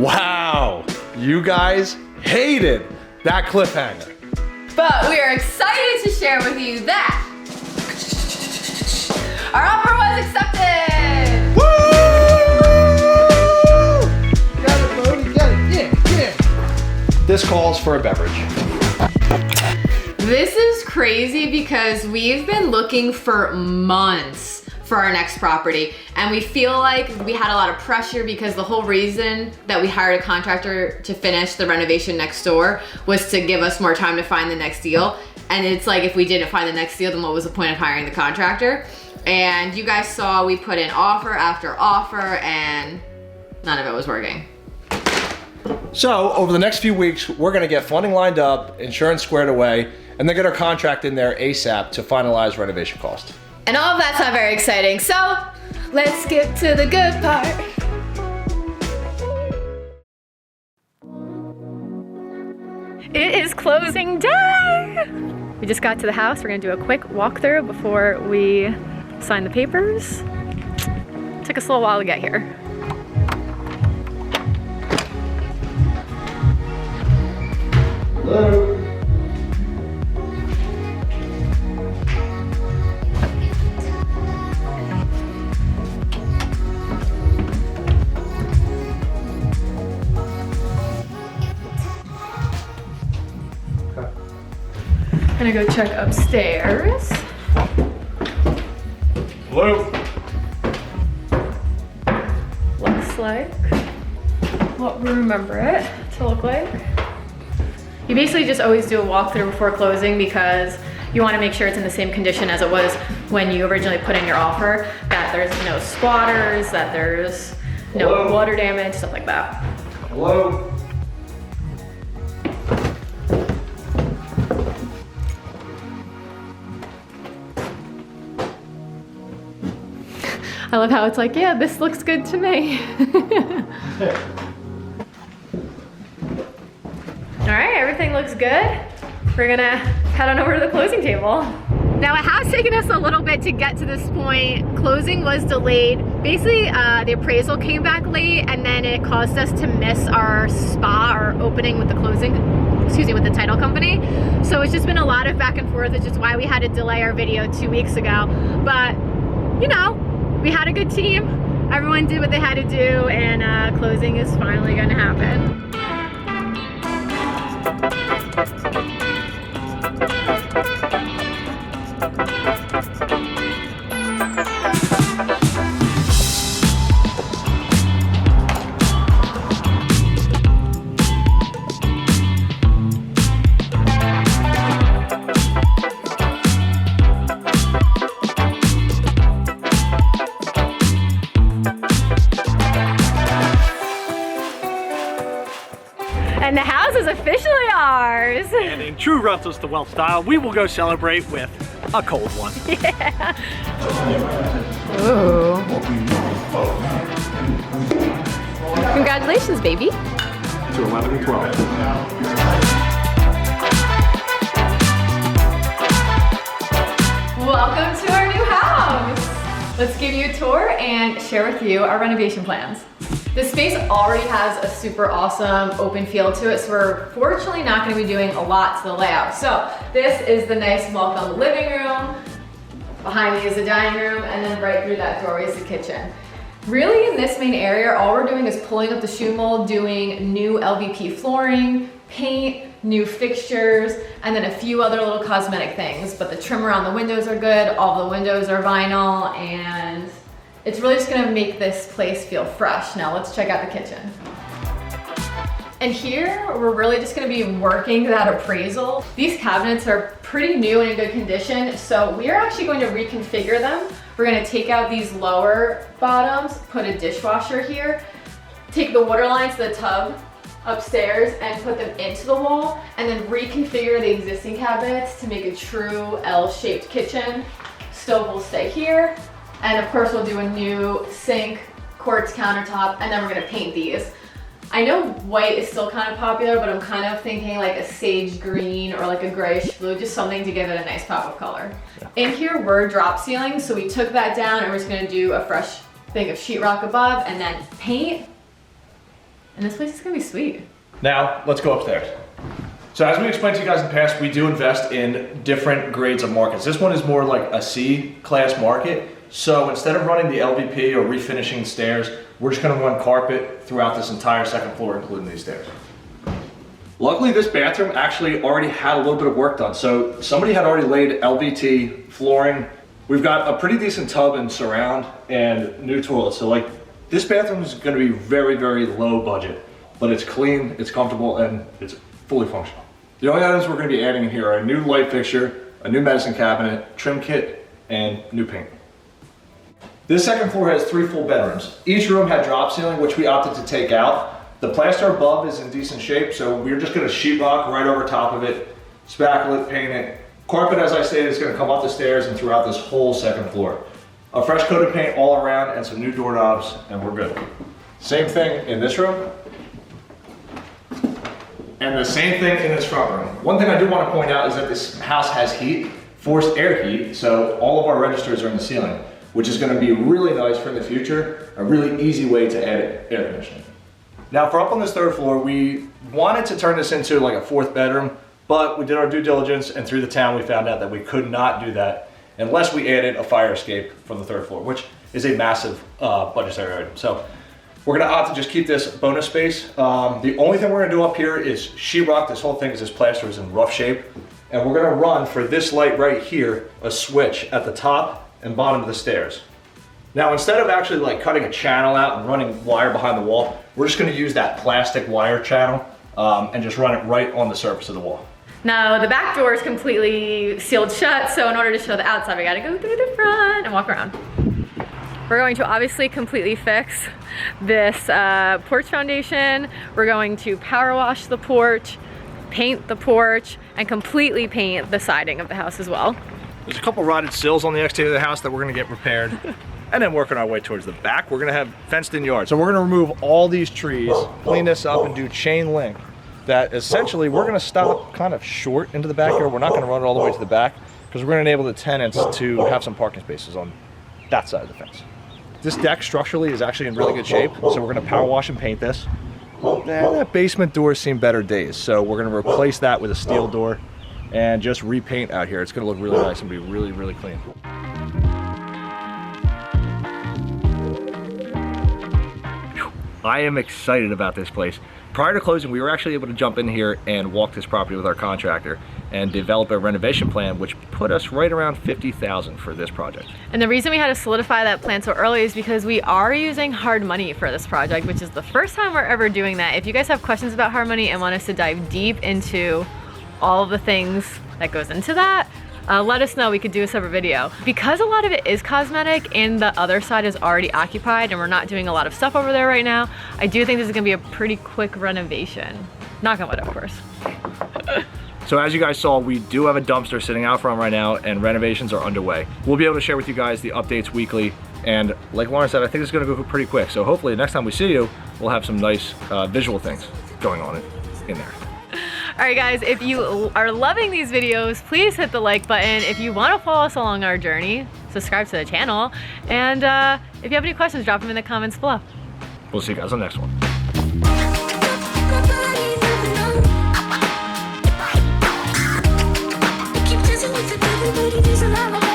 Wow, you guys hated that cliffhanger. But we are excited to share with you that our offer was accepted! Woo! Get it, Brody, get it, yeah. This calls for a beverage. This is crazy because we've been looking for months for our next property, and we feel like we had a lot of pressure because the whole reason that we hired a contractor to finish the renovation next door was to give us more time to find the next deal. And it's like, if we didn't find the next deal, then what was the point of hiring the contractor? And you guys saw we put in offer after offer and none of it was working. So over the next few weeks, we're gonna get funding lined up, insurance squared away, and then get our contract in there ASAP to finalize renovation cost. And all of that's not very exciting, so let's get to the good part. It is closing day! We just got to the house. We're gonna do a quick walkthrough before we sign the papers. Took us a little while to get here. Hello. Gonna go check upstairs. Hello. Looks like what we remember it to look like. You basically just always do a walkthrough before closing because you want to make sure it's in the same condition as it was when you originally put in your offer, that there's no squatters, that there's no water damage, stuff like that. Hello. I love how it's like, yeah, this looks good to me. All right, everything looks good. We're gonna head on over to the closing table. Now it has taken us a little bit to get to this point. Closing was delayed. Basically, the appraisal came back late and then it caused us to miss our spa, our opening with the with the title company. So it's just been a lot of back and forth, which is why we had to delay our video 2 weeks ago. But, you know, we had a good team. Everyone did what they had to do, and closing is finally gonna happen. And the house is officially ours. And in true Russell's to Wealth style, we will go celebrate with a cold one. Yeah. Ooh. Congratulations, baby. To 11 and 12. Welcome to our new house. Let's give you a tour and share with you our renovation plans. This space already has a super awesome open feel to it, so we're fortunately not going to be doing a lot to the layout. So this is the nice welcome living room. Behind me is the dining room, and then right through that doorway is the kitchen. Really, in this main area, all we're doing is pulling up the shoe mold, doing new LVP flooring, paint, new fixtures, and then a few other little cosmetic things. But the trim around the windows are good, all the windows are vinyl, and it's really just gonna make this place feel fresh. Now let's check out the kitchen. And here, we're really just gonna be working that appraisal. These cabinets are pretty new and in good condition, so we are actually going to reconfigure them. We're gonna take out these lower bottoms, put a dishwasher here, take the water lines to the tub upstairs and put them into the wall, and then reconfigure the existing cabinets to make a true L-shaped kitchen. Stove will stay here, and of course we'll do a new sink, quartz countertop, and then we're gonna paint these. I know white is still kind of popular, but I'm kind of thinking like a sage green or like a grayish blue, just something to give it a nice pop of color. In here, we're drop ceiling, so we took that down and we're just gonna do a fresh thing of sheetrock above and then paint. And this place is gonna be sweet. Now, let's go upstairs. So as we explained to you guys in the past, we do invest in different grades of markets. This one is more like a C-class market. So instead of running the LVP or refinishing stairs, we're just gonna run carpet throughout this entire second floor, including these stairs. Luckily, this bathroom actually already had a little bit of work done. So somebody had already laid LVT flooring. We've got a pretty decent tub and surround and new toilets. So like, this bathroom is gonna be very, very low budget, but it's clean, it's comfortable, and it's fully functional. The only items we're gonna be adding in here are a new light fixture, a new medicine cabinet, trim kit, and new paint. This second floor has 3 full bedrooms. Each room had drop ceiling, which we opted to take out. The plaster above is in decent shape, so we're just gonna sheetrock right over top of it, spackle it, paint it. Carpet, as I stated, is gonna come up the stairs and throughout this whole second floor. A fresh coat of paint all around and some new doorknobs, and we're good. Same thing in this room. And the same thing in this front room. One thing I do want to point out is that this house has heat, forced air heat, so all of our registers are in the ceiling, which is going to be really nice for the future, a really easy way to add air conditioning. Now for up on this 3rd floor, we wanted to turn this into like a 4th bedroom, but we did our due diligence and through the town we found out that we could not do that unless we added a fire escape from the 3rd floor, which is a massive budgetary item. So we're gonna opt to just keep this bonus space. The only thing we're gonna do up here is sheetrock this whole thing because this plaster is in rough shape. And we're gonna run for this light right here, a switch at the top and bottom of the stairs. Now, instead of actually like cutting a channel out and running wire behind the wall, we're just gonna use that plastic wire channel and just run it right on the surface of the wall. Now the back door is completely sealed shut, so in order to show the outside, we gotta go through the front and walk around. We're going to obviously completely fix this porch foundation. We're going to power wash the porch, paint the porch, and completely paint the siding of the house as well. There's a couple rotted sills on the exterior of the house that we're gonna get repaired. And then working our way towards the back, we're gonna have fenced in yards. So we're gonna remove all these trees, clean this up and do chain link. That essentially we're gonna stop kind of short into the backyard. We're not gonna run it all the way to the back because we're gonna enable the tenants to have some parking spaces on that side of the fence. This deck structurally is actually in really good shape, so we're gonna power wash and paint this. And that basement door has seen better days, so we're gonna replace that with a steel door and just repaint out here. It's gonna look really nice and be really, really clean. I am excited about this place. Prior to closing, we were actually able to jump in here and walk this property with our contractor and develop a renovation plan, which put us right around $50,000 for this project. And the reason we had to solidify that plan so early is because we are using hard money for this project, which is the first time we're ever doing that. If you guys have questions about hard money and want us to dive deep into all of the things that goes into that, let us know, we could do a separate video. Because a lot of it is cosmetic and the other side is already occupied and we're not doing a lot of stuff over there right now, I do think this is gonna be a pretty quick renovation. Knock on wood, of course. So as you guys saw, we do have a dumpster sitting out front right now and renovations are underway. We'll be able to share with you guys the updates weekly. And like Lauren said, I think it's gonna go pretty quick. So hopefully the next time we see you, we'll have some nice visual things going on in there. All right guys, if you are loving these videos, please hit the like button. If you want to follow us along our journey, subscribe to the channel. And if you have any questions, drop them in the comments below. We'll see you guys on the next one. Keep dancing with the devil, but it is alive.